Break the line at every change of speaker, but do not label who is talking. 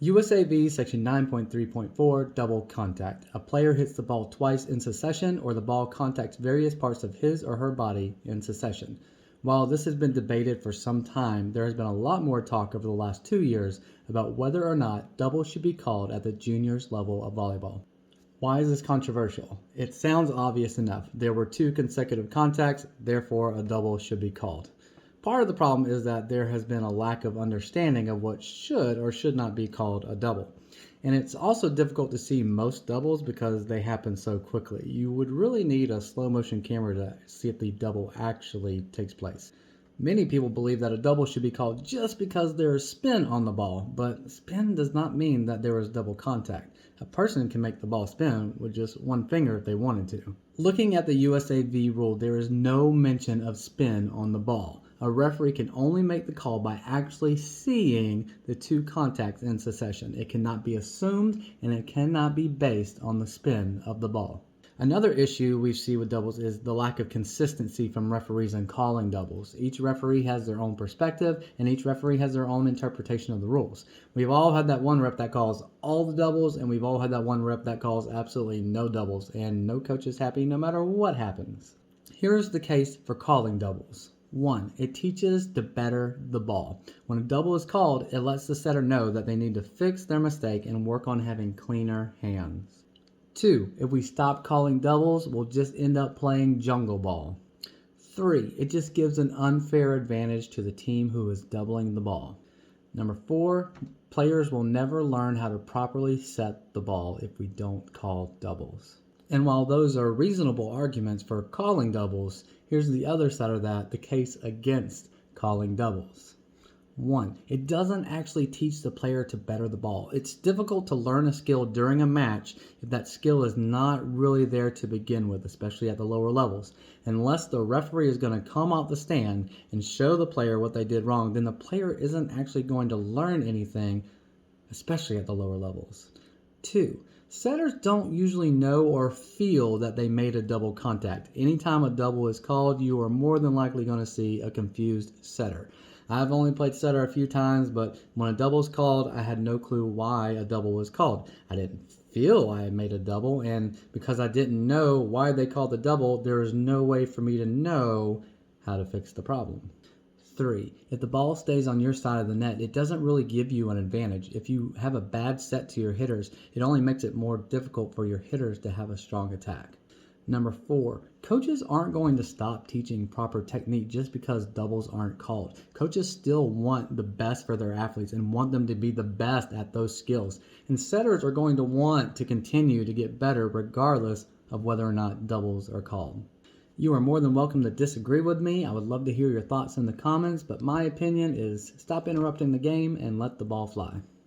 USAV Section 9.3.4 Double Contact. A player hits the ball twice in succession or the ball contacts various parts of his or her body in succession. While this has been debated for some time, there has been a lot more talk over the last 2 years about whether or not doubles should be called at the juniors level of volleyball. Why is this controversial? It sounds obvious enough. There were 2 consecutive contacts, therefore a double should be called. Part of the problem is that there has been a lack of understanding of what should or should not be called a double. And it's also difficult to see most doubles because they happen so quickly. You would really need a slow motion camera to see if the double actually takes place. Many people believe that a double should be called just because there is spin on the ball, but spin does not mean that there is double contact. A person can make the ball spin with just one finger if they wanted to. Looking at the USAV rule, there is no mention of spin on the ball. A referee can only make the call by actually seeing the 2 contacts in succession. It cannot be assumed and it cannot be based on the spin of the ball. Another issue we see with doubles is the lack of consistency from referees in calling doubles. Each referee has their own perspective and each referee has their own interpretation of the rules. We've all had that one rep that calls all the doubles and we've all had that one rep that calls absolutely no doubles, and no coach is happy no matter what happens. Here's the case for calling doubles. 1. It teaches to better the ball. When a double is called, it lets the setter know that they need to fix their mistake and work on having cleaner hands. 2. If we stop calling doubles, we'll just end up playing jungle ball. 3. It just gives an unfair advantage to the team who is doubling the ball. Number 4. Players will never learn how to properly set the ball if we don't call doubles. And while those are reasonable arguments for calling doubles, here's the other side of that, the case against calling doubles. 1. It doesn't actually teach the player to better the ball. It's difficult to learn a skill during a match if that skill is not really there to begin with, especially at the lower levels. Unless the referee is going to come off the stand and show the player what they did wrong, then the player isn't actually going to learn anything, especially at the lower levels. 2. Setters don't usually know or feel that they made a double contact. Anytime a double is called, you are more than likely going to see a confused setter. I've only played setter a few times, but when a double is called, I had no clue why a double was called. I didn't feel I had made a double, and because I didn't know why they called the double, there is no way for me to know how to fix the problem. 3. If the ball stays on your side of the net, it doesn't really give you an advantage. If you have a bad set to your hitters, it only makes it more difficult for your hitters to have a strong attack. Number 4, coaches aren't going to stop teaching proper technique just because doubles aren't called. Coaches still want the best for their athletes and want them to be the best at those skills. And setters are going to want to continue to get better regardless of whether or not doubles are called. You are more than welcome to disagree with me. I would love to hear your thoughts in the comments, but my opinion is stop interrupting the game and let the ball fly.